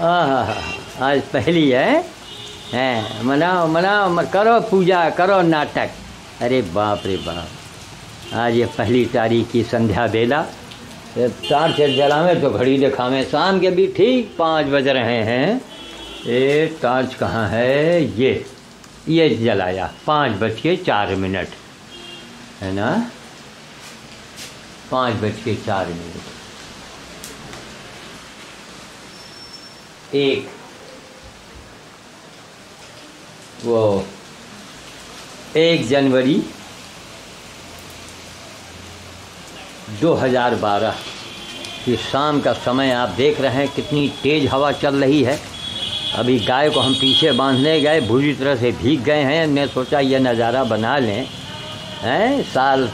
आज पहली है, मनाओ मनाओ, करो पूजा, करो नाटक। अरे बाप रे बाप, आज ये पहली तारीख की संध्या बेला, टार्च जलावे तो घड़ी दिखावे, शाम के भी ठीक 5 बज रहे हैं। ये टार्च कहाँ है? ये जलाया 5:04 है ना, 5:04। एक वो 1 जनवरी 2012 की शाम का समय आप देख रहे हैं, कितनी तेज़ हवा चल रही है। अभी गाय को हम पीछे बांधने गए, बुरी तरह से भीग गए हैं। हमने सोचा ये नज़ारा बना लें, हैं। साल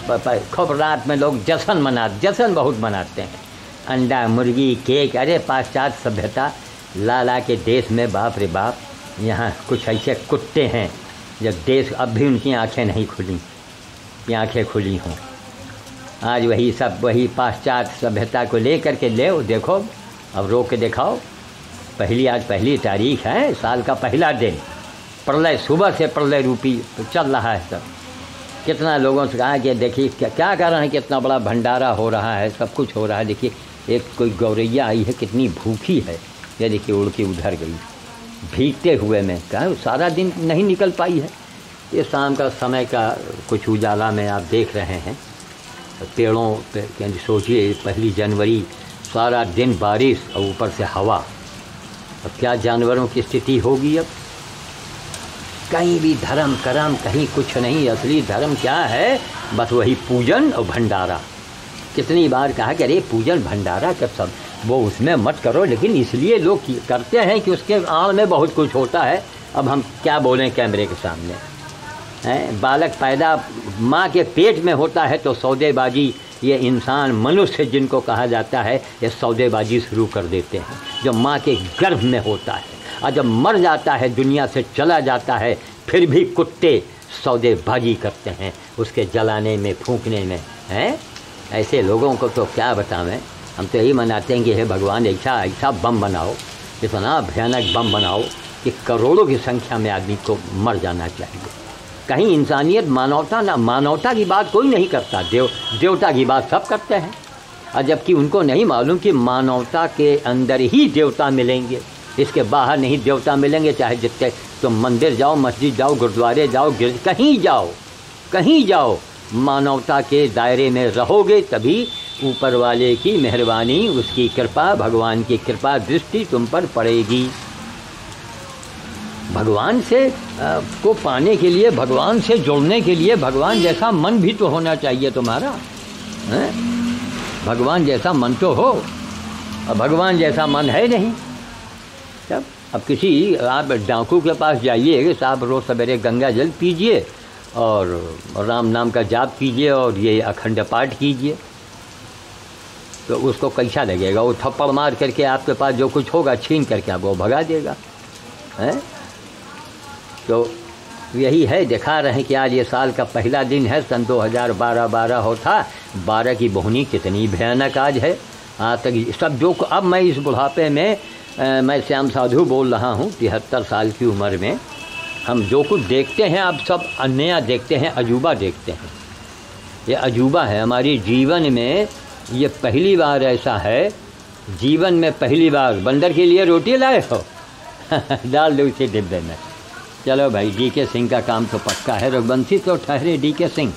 खूब रात में लोग जश्न बहुत मनाते हैं, अंडा, मुर्गी, केक। अरे पाश्चात्य सभ्यता ला के देश में बाप रे बाप, यहाँ कुछ ऐसे कुत्ते हैं जब देश अब भी उनकी आंखें नहीं खुली, कि आंखें खुली हों। आज वही पाश्चात्य सभ्यता को ले करके देखो, अब रोक के दिखाओ। आज पहली तारीख है, साल का पहला दिन, प्रलय, सुबह से प्रलय रूपी चल रहा है सब। कितना लोगों से कहा कि देखिए क्या कर रहे हैं, कितना बड़ा भंडारा हो रहा है, सब कुछ हो रहा है। देखिए एक कोई गौरैया आई है, कितनी भूखी है, ये देखिए उड़ के उधर गई भीगते हुए में। कहा सारा दिन नहीं निकल पाई है। ये शाम का समय का कुछ उजाला में आप देख रहे हैं, पेड़ों पे सोचिए 1 जनवरी, सारा दिन बारिश और ऊपर से हवा। अब क्या जानवरों की स्थिति होगी? अब कहीं भी धर्म करम कहीं कुछ नहीं। असली धर्म क्या है? बस वही पूजन और भंडारा। कितनी बार कहा कि अरे पूजन भंडारा का सब वो उसमें मत करो, लेकिन इसलिए लोग करते हैं कि उसके आड़ में बहुत कुछ होता है। अब हम क्या बोलें कैमरे के सामने, हैं। बालक पैदा माँ के पेट में होता है तो सौदेबाजी, ये इंसान मनुष्य जिनको कहा जाता है, ये सौदेबाजी शुरू कर देते हैं जो माँ के गर्भ में होता है। और जब मर जाता है, दुनिया से चला जाता है, फिर भी कुत्ते सौदेबाजी करते हैं उसके जलाने में, फूंकने में, हैं। ऐसे लोगों को तो क्या बतावें। हम तो यही मनाते हैं कि हे भगवान ऐसा बम बनाओ, इतना भयानक बम बनाओ कि करोड़ों की संख्या में आदमी को मर जाना चाहिए। कहीं इंसानियत, मानवता की बात कोई नहीं करता। देवता की बात सब करते हैं, और जबकि उनको नहीं मालूम कि मानवता के अंदर ही देवता मिलेंगे, इसके बाहर नहीं देवता मिलेंगे। चाहे जितने तुम मंदिर जाओ, मस्जिद जाओ, गुरुद्वारे जाओ, कहीं जाओ, मानवता के दायरे में रहोगे तभी ऊपर वाले की मेहरबानी, उसकी कृपा, भगवान की कृपा दृष्टि तुम पर पड़ेगी। भगवान से को पाने के लिए, भगवान से जुड़ने के लिए भगवान जैसा मन भी तो होना चाहिए तुम्हारा, हैं? भगवान जैसा मन तो हो, और भगवान जैसा मन है नहीं। अब किसी आप डाकू के पास जाइए कि साहब रोज़ सवेरे गंगा जल पीजिए और राम नाम का जाप कीजिए और ये अखंड पाठ कीजिए, तो उसको कैसा लगेगा? वो थप्पड़ मार करके आपके पास जो कुछ होगा छीन करके आपको भगा देगा, हैं। तो यही है, दिखा रहे हैं कि आज ये साल का पहला दिन है, सन 2012 होता 12 की बोहनी कितनी भयानक आज है। आज तक सब जो अब मैं इस बुढ़ापे में मैं श्याम साधु बोल रहा हूँ, 73 साल की उम्र में, हम जो कुछ देखते हैं अब सब अन्य देखते हैं, अजूबा देखते हैं। ये अजूबा है हमारी जीवन में। ये पहली बार ऐसा है जीवन में, पहली बार। बंदर के लिए रोटी लाए हो डाल दो इसे डिब्बे में। चलो भाई, DK सिंह का काम तो पक्का है। रघुवंशी तो ठहरे DK सिंह,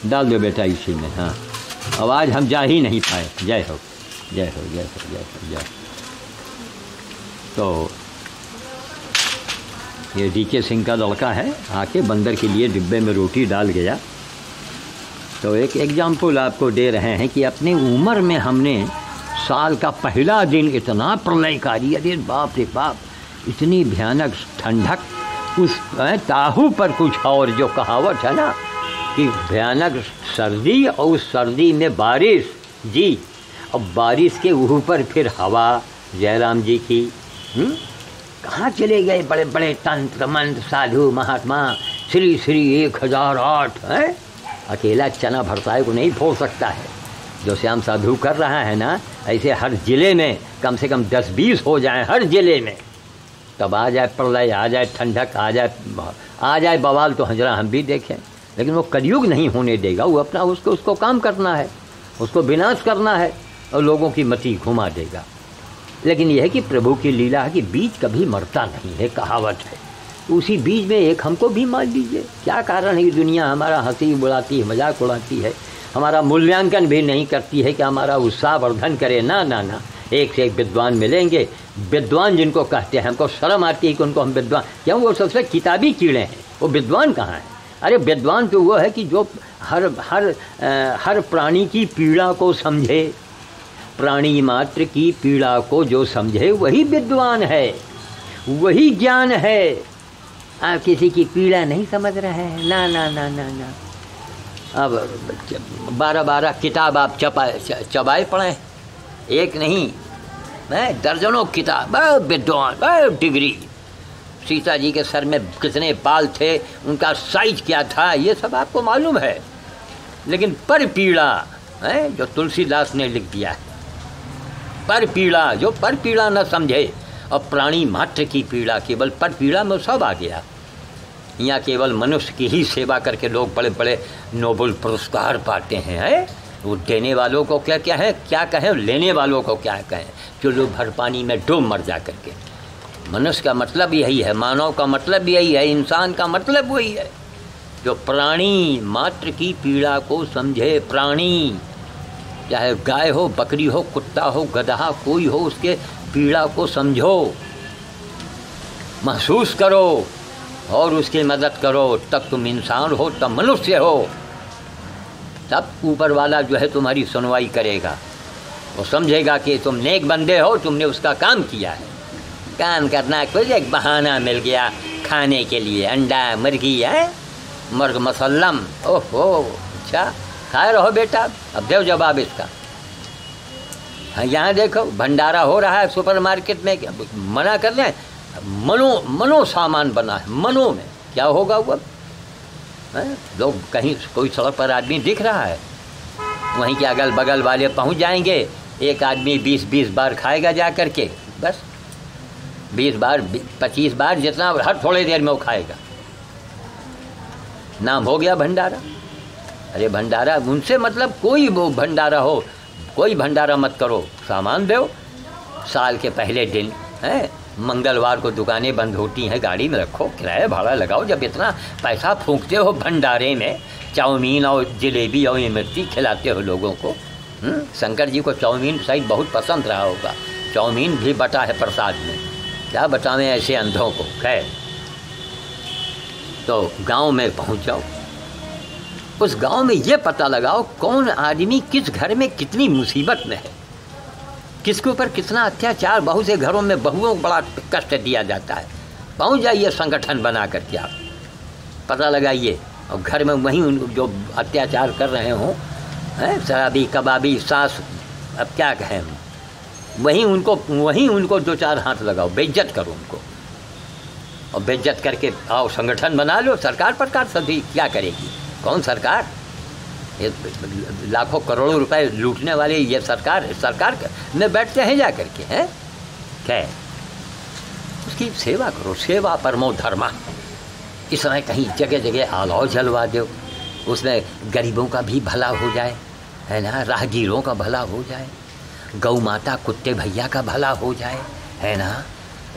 डाल दो बेटा इसी में। हाँ, आवाज़ हम जा ही नहीं पाए। जय हो, जय हो, जय हो, जय हो, जय। तो ये DK सिंह का लड़का है, आके बंदर के लिए डिब्बे में रोटी डाल गया। तो एक एग्जाम्पल आपको दे रहे हैं कि अपनी उम्र में हमने साल का पहला दिन इतना प्रलयकारी, अरे बाप रे बाप, इतनी भयानक ठंडक, उस ताहू पर कुछ और जो कहावत है ना कि भयानक सर्दी और उस सर्दी में बारिश जी, और बारिश के ऊपर फिर हवा जयराम जी की। कहाँ चले गए बड़े बड़े तंत्र मंत्र साधु महात्मा? श्री 1008 है। अकेला चना भरताए को नहीं फोड़ सकता है, जो श्याम साधु कर रहा है ना, ऐसे हर ज़िले में कम से कम 10-20 हो जाएं हर ज़िले में, तब आ जाए प्रलय, आ जाए ठंडक, आ जाए बवाल, तो हजरा हम भी देखें। लेकिन वो कलयुग नहीं होने देगा, वो अपना उसको काम करना है, उसको विनाश करना है और लोगों की मति घुमा देगा। लेकिन यह है कि प्रभु की लीला है कि बीज कभी मरता नहीं है, कहावत है। उसी बीज में एक हमको भी मान लीजिए। क्या कारण है कि दुनिया हमारा हंसी उड़ाती है, मजाक उड़ाती है, हमारा मूल्यांकन भी नहीं करती है कि हमारा उत्साह वर्धन करे। ना ना ना, एक से एक विद्वान मिलेंगे। विद्वान जिनको कहते हैं, हमको शर्म आती है कि उनको हम विद्वान, क्यों? वो सबसे किताबी कीड़े हैं, वो विद्वान कहाँ हैं? अरे विद्वान तो वो है कि जो हर प्राणी की पीड़ा को समझे, प्राणी मात्र की पीड़ा को जो समझे वही विद्वान है, वही ज्ञान है। आप किसी की पीड़ा नहीं समझ रहे हैं, ना ना ना ना ना। अब 12 किताब आप चबाए पढ़े, एक नहीं, मैं दर्जनों किताब, बहुत विद्वान, बहुत डिग्री। सीता जी के सर में कितने बाल थे, उनका साइज क्या था, ये सब आपको मालूम है। लेकिन पर पीड़ा है जो तुलसीदास ने लिख दिया है, पर पीड़ा, जो पर पीड़ा न समझे, और प्राणी मात्र की पीड़ा, केवल पर पीड़ा में सब आ गया। यहाँ केवल मनुष्य की ही सेवा करके लोग बड़े बड़े नोबेल पुरस्कार पाते हैं, है? वो देने वालों को क्या क्या है, क्या कहें, लेने वालों को क्या कहें, जो लोग भर पानी में डूब मर जा करके। मनुष्य का मतलब यही है, मानव का मतलब यही है, इंसान का मतलब वही है जो प्राणी मात्र की पीड़ा को समझे। प्राणी चाहे गाय हो, बकरी हो, कुत्ता हो, गधा, कोई हो, उसके पीड़ा को समझो, महसूस करो और उसकी मदद करो, तब तुम इंसान हो, तब मनुष्य हो, तब ऊपर वाला जो है तुम्हारी सुनवाई करेगा। वो समझेगा कि तुम नेक बंदे हो, तुमने उसका काम किया है। काम करना कोई एक बहाना मिल गया खाने के लिए, अंडा, मुर्गी है, मुर्ग मसल्लम, ओहो अच्छा खाए रहो बेटा, अब दो जवाब इसका। हाँ, यहाँ देखो भंडारा हो रहा है सुपरमार्केट में, मना कर रहे हैं, मनो सामान बना है, मनो में क्या होगा वो? लोग कहीं कोई सड़क पर आदमी दिख रहा है, वहीं के अगल बगल वाले पहुंच जाएंगे, एक आदमी 20-20 बार खाएगा जा कर के, बस 20 बार 25 बार जितना, हर थोड़ी देर में वो खाएगा। नाम हो गया भंडारा। अरे भंडारा उनसे मतलब कोई वो भंडारा हो, कोई भंडारा मत करो, सामान दो। साल के पहले दिन है, मंगलवार को दुकानें बंद होती हैं, गाड़ी में रखो, किराया भाड़ा लगाओ। जब इतना पैसा फूंकते हो भंडारे में, चाउमीन और जलेबी और इमरती खिलाते हो लोगों को। शंकर जी को चाउमीन शायद बहुत पसंद रहा होगा, चाउमीन भी बटा है प्रसाद में, क्या बतावें ऐसे अंधों को। खैर, तो गांव में पहुंच जाओ, उस गांव में ये पता लगाओ कौन आदमी किस घर में कितनी मुसीबत में है, किसके ऊपर कितना अत्याचार। बहुत से घरों में बहुओं को बड़ा कष्ट दिया जाता है। पहुंच जाइए संगठन बना करके, आप पता लगाइए, और घर में वहीं जो अत्याचार कर रहे हों, शराबी कबाबी सास, अब क्या कहें, वहीं उनको 2-4 हाथ लगाओ, बेइज्जत करो उनको, और बेइज्जत करके आओ संगठन बना लो। सरकार सभी क्या करेगी? कौन सरकार? ये लाखों करोड़ों रुपए लूटने वाले ये सरकार में बैठते हैं जा करके, हैं क्या? उसकी सेवा करो, सेवा परमो धर्मा। इस समय कहीं जगह जगह अलाव जलवा दो, उसमें गरीबों का भी भला हो जाए, है ना, राहगीरों का भला हो जाए, गौ माता कुत्ते भैया का भला हो जाए, है ना,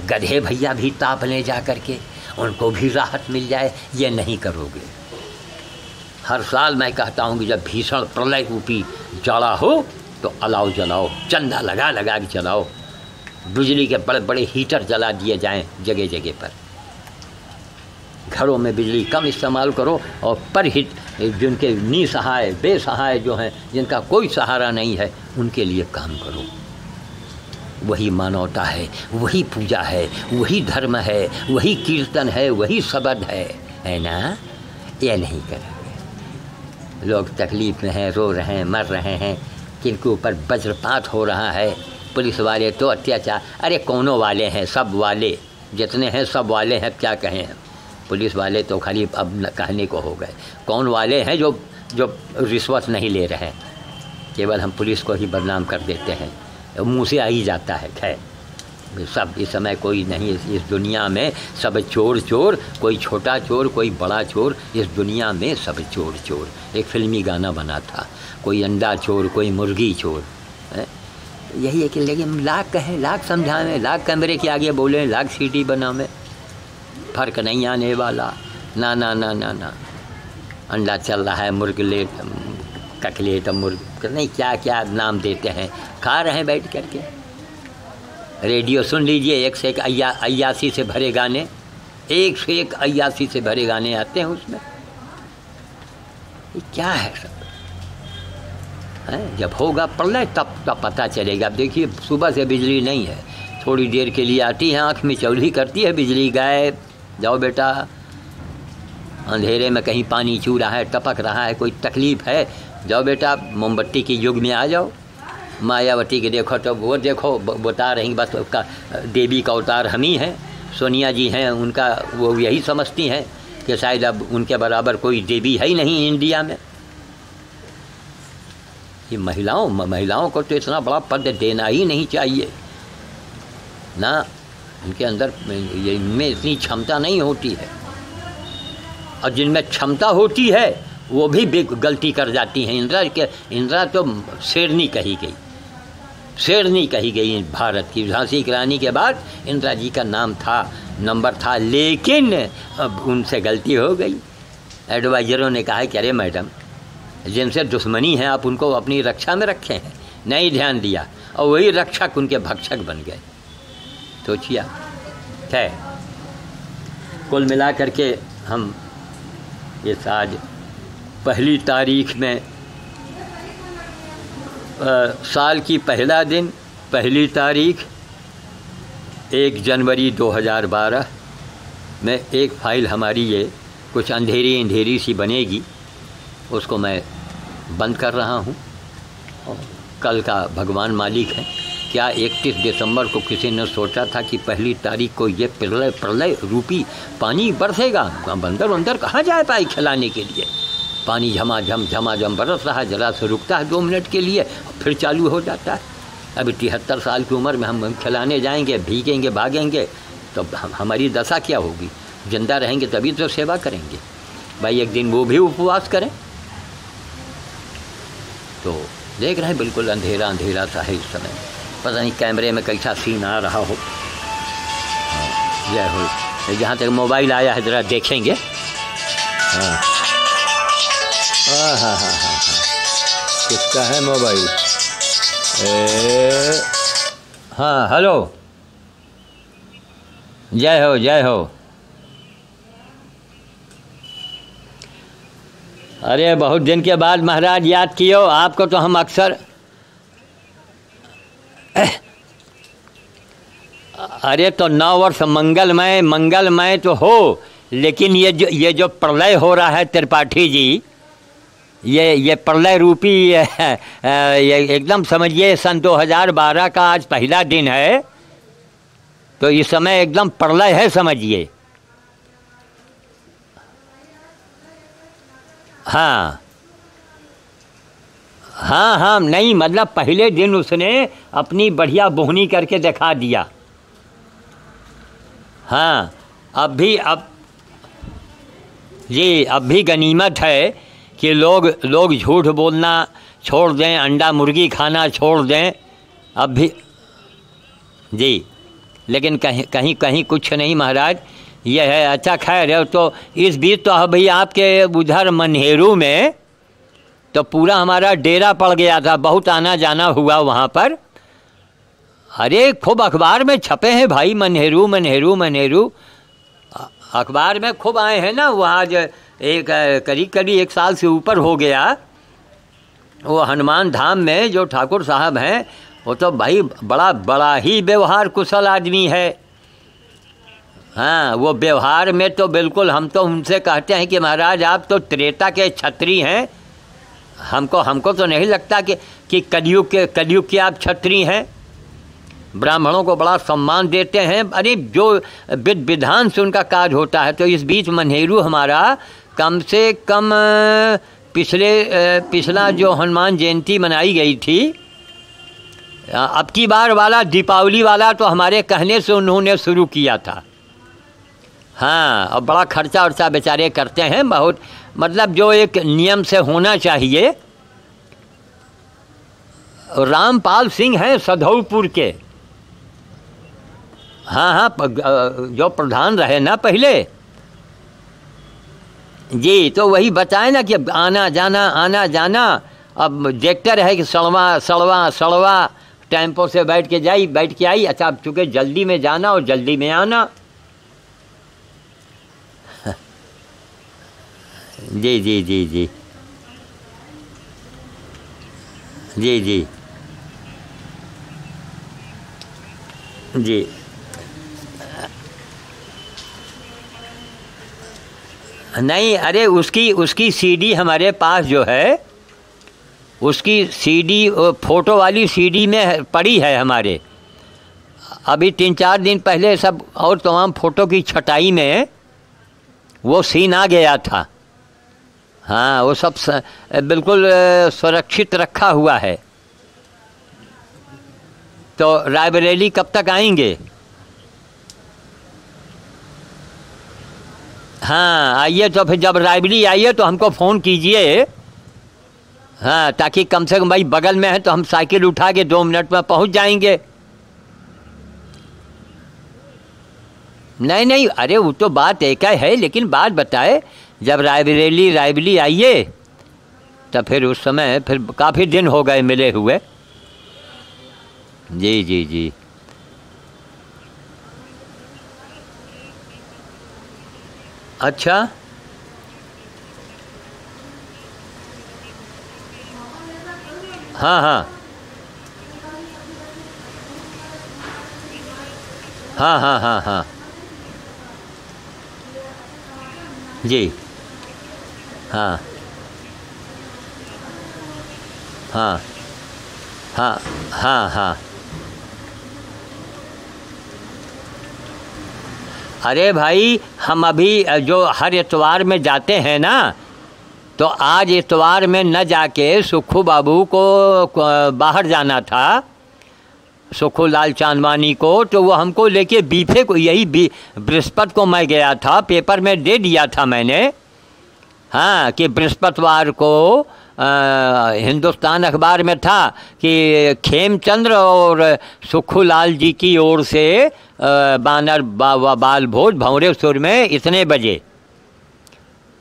गधे भैया भी ताप ले जा करके, उनको भी राहत मिल जाए। ये नहीं करोगे। हर साल मैं कहता हूँ कि जब भीषण प्रलय रूपी जाड़ा हो तो अलाव जलाओ, चंदा लगा लगा के जलाओ, बिजली के बड़े बड़े हीटर जला दिए जाएं जगह जगह पर। घरों में बिजली कम इस्तेमाल करो, और परहित जिनके निसहाय बेसहाय जो हैं, जिनका कोई सहारा नहीं है, उनके लिए काम करो। वही मानवता है, वही पूजा है, वही धर्म है, वही कीर्तन है, वही शब्द है ना? ये नहीं करेंगे। लोग तकलीफ़ में हैं, रो रहे हैं, मर रहे हैं, किनके ऊपर वज्रपात हो रहा है। पुलिस वाले तो अत्याचार, अरे कौनों वाले हैं, सब वाले जितने हैं सब वाले हैं, क्या कहें। पुलिस वाले तो खाली अब कहने को हो गए। कौन वाले हैं जो रिश्वत नहीं ले रहे हैं, केवल हम पुलिस को ही बदनाम कर देते हैं, मुँह से आ ही जाता है। खैर सब इस समय कोई नहीं, इस दुनिया में सब चोर चोर, कोई छोटा चोर कोई बड़ा चोर, इस दुनिया में सब चोर चोर। एक फिल्मी गाना बना था, कोई अंडा चोर कोई मुर्गी चोर है। यही है कि लेकिन लाख कहें, लाख समझाएं, लाख कैमरे के आगे बोलें, लाख सीटी बनावें, फ़र्क नहीं आने वाला। ना ना ना ना ना, अंडा चल रहा है, मुर्गलेट ककलेट मुर्ग नहीं क्या क्या नाम देते हैं, खा रहे हैं बैठ करके। रेडियो सुन लीजिए, एक से एक अय्यासी से भरे गाने, एक से एक अय्यासी से भरे गाने आते हैं उसमें। ये क्या है सब है? जब होगा प्रलय तब पता चलेगा। अब देखिए सुबह से बिजली नहीं है, थोड़ी देर के लिए आती है, आँख में चौली करती है, बिजली गायब। जाओ बेटा, अंधेरे में कहीं पानी चू रहा है, टपक रहा है, कोई तकलीफ़ है, जाओ बेटा मोमबत्ती के युग में आ जाओ। मायावती के देखो तो वो देखो बता रही, बस उसका देवी का अवतार हम ही हैं। सोनिया जी हैं, उनका वो यही समझती हैं कि शायद अब उनके बराबर कोई देवी है ही नहीं इंडिया में। ये महिलाओं को तो इतना बड़ा पद देना ही नहीं चाहिए ना, इनके अंदर इनमें इतनी क्षमता नहीं होती है, और जिनमें क्षमता होती है वो भी गलती कर जाती हैं। इंदिरा तो शेरनी कही गई, शेरनी कही गई भारत की। झांसी की रानी के बाद इंदिरा जी का नाम था, नंबर था, लेकिन अब उनसे गलती हो गई। एडवाइज़रों ने कहा कि अरे मैडम, जिनसे दुश्मनी है आप उनको अपनी रक्षा में रखे हैं, नहीं ध्यान दिया, और वही रक्षक उनके भक्षक बन गए। सोचिए है। कुल मिला करके हम इस आज पहली तारीख में साल की पहला दिन, पहली तारीख 1 जनवरी 2012 में एक फ़ाइल हमारी ये कुछ अंधेरी सी बनेगी, उसको मैं बंद कर रहा हूँ। कल का भगवान मालिक है। क्या 31 दिसंबर को किसी ने सोचा था कि पहली तारीख को ये प्रलय रूपी पानी बरसेगा? बंदर कहाँ जाए पाए खिलाने के लिए? पानी झमाझम बरस रहा है, जरा से रुकता है 2 मिनट के लिए, फिर चालू हो जाता है। अभी 73 साल की उम्र में हम खिलाने जाएंगे, भीगेंगे, भागेंगे तो हमारी दशा क्या होगी? जिंदा रहेंगे तभी तो सेवा करेंगे भाई। एक दिन वो भी उपवास करें। तो देख रहे हैं बिल्कुल अंधेरा सा है इस समय। पता नहीं कैमरे में कैसा सीन आ रहा हो। जय हो। जहाँ तक मोबाइल आया है ज़रा देखेंगे। हाँ हाँ हाँ हाँ हाँ, किसका है मोबाइल? हाँ हेलो, जय हो जय हो। अरे बहुत दिन के बाद महाराज याद कियो, आपको तो हम अक्सर। अरे तो 9 वर्ष मंगलमय तो हो, लेकिन ये जो प्रलय हो रहा है त्रिपाठी जी, ये प्रलय रूपी ये एकदम समझिए सन 2012 का आज पहला दिन है, तो इस समय एकदम प्रलय है समझिए। हाँ हाँ हाँ, नहीं मतलब पहले दिन उसने अपनी बढ़िया बोहनी करके दिखा दिया। हाँ अब भी गनीमत है कि लोग झूठ बोलना छोड़ दें, अंडा मुर्गी खाना छोड़ दें अब भी जी। लेकिन कहीं कुछ नहीं महाराज, ये है। अच्छा खैर है। तो इस बीच तो अभी आपके उधर मनहेरू में तो पूरा हमारा डेरा पड़ गया था, बहुत आना जाना हुआ वहाँ पर। अरे खूब अखबार में छपे हैं भाई, मनहेरू अखबार में खूब आए हैं ना। वहाँ जो करीब 1 साल से ऊपर हो गया, वो हनुमान धाम में जो ठाकुर साहब हैं वो तो भाई बड़ा ही व्यवहार कुशल आदमी है। हाँ वो व्यवहार में तो बिल्कुल, हम तो उनसे कहते हैं कि महाराज आप तो त्रेता के छत्री हैं, हमको तो नहीं लगता कि कलयुग के आप छत्री हैं। ब्राह्मणों को बड़ा सम्मान देते हैं। अरे जो विधान से उनका कार्य होता है। तो इस बीच मनहेरू हमारा कम से कम पिछला जो हनुमान जयंती मनाई गई थी, अब की बार वाला दीपावली वाला तो हमारे कहने से उन्होंने शुरू किया था। हाँ, और बड़ा खर्चा वर्चा बेचारे करते हैं बहुत, मतलब जो एक नियम से होना चाहिए। रामपाल सिंह हैं सधौपुर के, हाँ हाँ, जो प्रधान रहे ना पहले जी, तो वही बताए ना कि अब आना जाना। अब देखते रहे कि सड़वा टेम्पो से बैठ के आई। अच्छा, अब चूँकि जल्दी में जाना और जल्दी में आना। जी जी जी जी जी जी जी। नहीं, अरे उसकी सीडी हमारे पास जो है, उसकी सीडी फ़ोटो वाली सीडी में पड़ी है हमारे। अभी 3-4 दिन पहले सब और तमाम फ़ोटो की छटाई में वो सीन आ गया था। हाँ, वो सब बिल्कुल सुरक्षित रखा हुआ है। तो रायबरेली कब तक आएंगे? हाँ, आइए तो फिर जब रायबरेली आइए तो हमको फ़ोन कीजिए। हाँ, ताकि कम से कम भाई बगल में है तो हम साइकिल उठा के 2 मिनट में पहुंच जाएंगे। नहीं, अरे वो तो बात एक ही है, लेकिन बात बताए जब रायबरेली आइए तो फिर उस समय फिर काफ़ी दिन हो गए मिले हुए। जी जी जी। अच्छा, हाँ हाँ हाँ हाँ हाँ हाँ जी, हाँ हाँ हाँ हाँ हाँ। अरे भाई, हम अभी जो हर इतवार में जाते हैं ना, तो आज इतवार में न जाके सुखू बाबू को बाहर जाना था, सुखू लाल चांदवानी को, तो वो हमको लेके बीफे को, यही बृहस्पति को मैं गया था, पेपर में दे दिया था मैंने। हाँ, कि बृहस्पतिवार को हिंदुस्तान अखबार में था कि खेमचंद्र और सुखूलाल जी की ओर से बानर बाल भोज भंवरेश्वर में इतने बजे,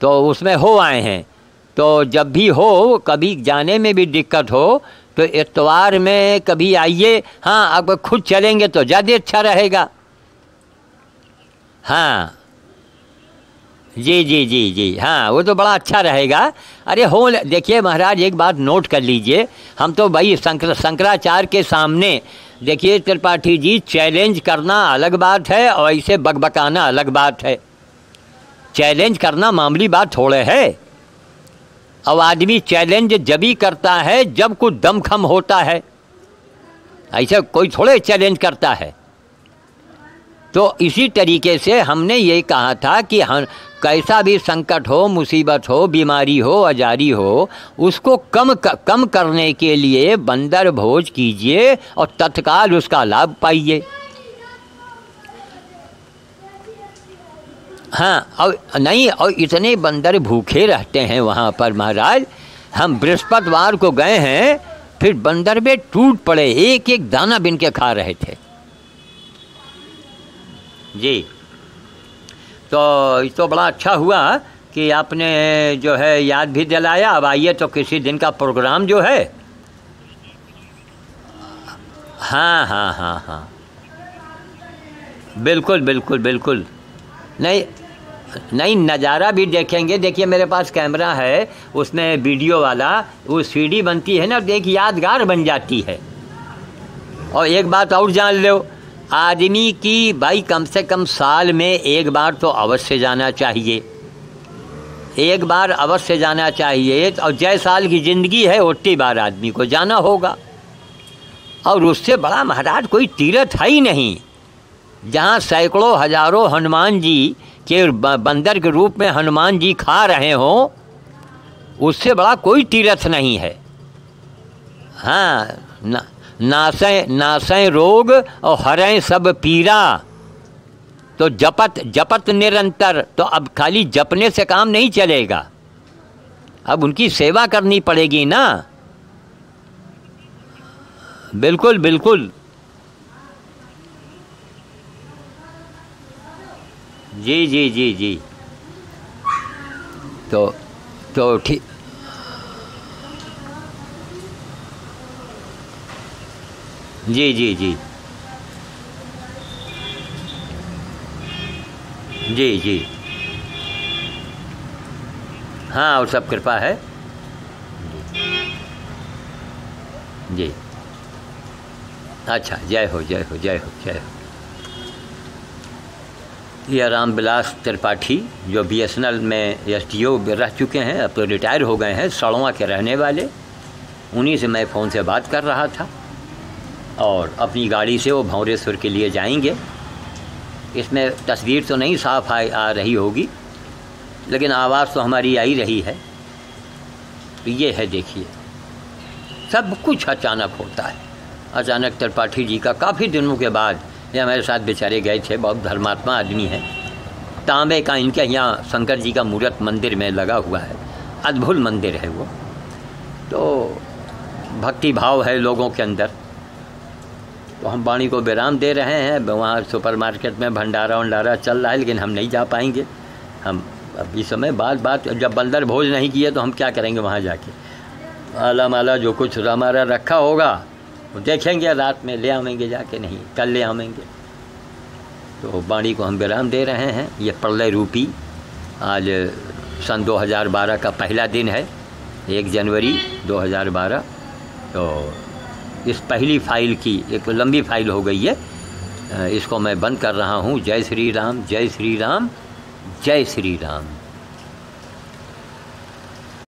तो उसमें हो आए हैं। तो जब भी हो, कभी जाने में भी दिक्कत हो तो इतवार में कभी आइए। हाँ, अगर खुद चलेंगे तो ज़्यादा अच्छा रहेगा। हाँ जी जी जी जी, हाँ, वो तो बड़ा अच्छा रहेगा। अरे हो, देखिए महाराज, एक बात नोट कर लीजिए, हम तो भाई शंकराचार्य के सामने, देखिए त्रिपाठी जी, चैलेंज करना अलग बात है और ऐसे बकबकाना अलग बात है। चैलेंज करना मामूली बात थोड़े है। अब आदमी चैलेंज जब ही करता है जब कुछ दमखम होता है, ऐसे कोई थोड़े चैलेंज करता है। तो इसी तरीके से हमने ये कहा था कि हम कैसा भी संकट हो, मुसीबत हो, बीमारी हो, अजारी हो, उसको कम करने के लिए बंदर भोज कीजिए और तत्काल उसका लाभ पाइए। हाँ, और नहीं, और इतने बंदर भूखे रहते हैं वहाँ पर महाराज। हम बृहस्पतिवार को गए हैं, फिर बंदर में टूट पड़े, एक एक दाना बिन के खा रहे थे जी। तो बड़ा अच्छा हुआ कि आपने जो है याद भी दिलाया। अब आइए तो किसी दिन का प्रोग्राम जो है, हाँ हाँ हाँ हाँ, बिल्कुल बिल्कुल बिल्कुल। नहीं, नज़ारा भी देखेंगे। देखिए मेरे पास कैमरा है, उसमें वीडियो वाला, वो सीडी बनती है ना, तो एक यादगार बन जाती है। और एक बात और जान लो, आदमी की भाई कम से कम साल में एक बार तो अवश्य जाना चाहिए, एक बार अवश्य जाना चाहिए। और जय साल की ज़िंदगी है, उतनी बार आदमी को जाना होगा। और उससे बड़ा महाराज कोई तीर्थ है ही नहीं, जहाँ सैकड़ों हजारों हनुमान जी के बंदर के रूप में हनुमान जी खा रहे हों, उससे बड़ा कोई तीर्थ नहीं है। हाँ, नासै रोग और हरें सब पीरा। तो जपत निरंतर। तो अब खाली जपने से काम नहीं चलेगा, अब उनकी सेवा करनी पड़ेगी ना। बिल्कुल बिल्कुल। जी जी जी जी। तो ठीक। जी जी जी जी जी। हाँ, और सब कृपा है जी। अच्छा, जय हो जय हो जय हो जय हो। ये रामविलास त्रिपाठी जो BSNL में SDO रह चुके हैं, अब तो रिटायर हो गए हैं, सड़वा के रहने वाले, उन्हीं से मैं फ़ोन से बात कर रहा था। और अपनी गाड़ी से वो भंवरेश्वर के लिए जाएंगे। इसमें तस्वीर तो नहीं साफ आ रही होगी, लेकिन आवाज़ तो हमारी आ ही रही है। तो ये है, देखिए, सब कुछ अचानक होता है। अचानक त्रिपाठी जी का काफ़ी दिनों के बाद, ये हमारे साथ बेचारे गए थे, बहुत धर्मात्मा आदमी हैं। तांबे का इनके यहाँ शंकर जी का मूर्त मंदिर में लगा हुआ है, अद्भुत मंदिर है वो। तो भक्ति भाव है लोगों के अंदर। तो हम वाणी को विराम दे रहे हैं। वहाँ सुपरमार्केट में भंडारा वंडारा चल रहा है, लेकिन हम नहीं जा पाएंगे। हम अब इस समय बात जब बंदर भोज नहीं किए तो हम क्या करेंगे वहाँ जाके। आला माला जो कुछ हमारा रखा होगा वो देखेंगे, रात में ले आवेंगे जाके, नहीं कल ले आवेंगे। तो वाणी को हम विराम दे रहे हैं। ये प्रलय रूपी आज सन 2012 का पहला दिन है, 1 जनवरी 2012। तो इस पहली फाइल की एक लंबी फाइल हो गई है, इसको मैं बंद कर रहा हूँ। जय श्री राम, जय श्री राम, जय श्री राम।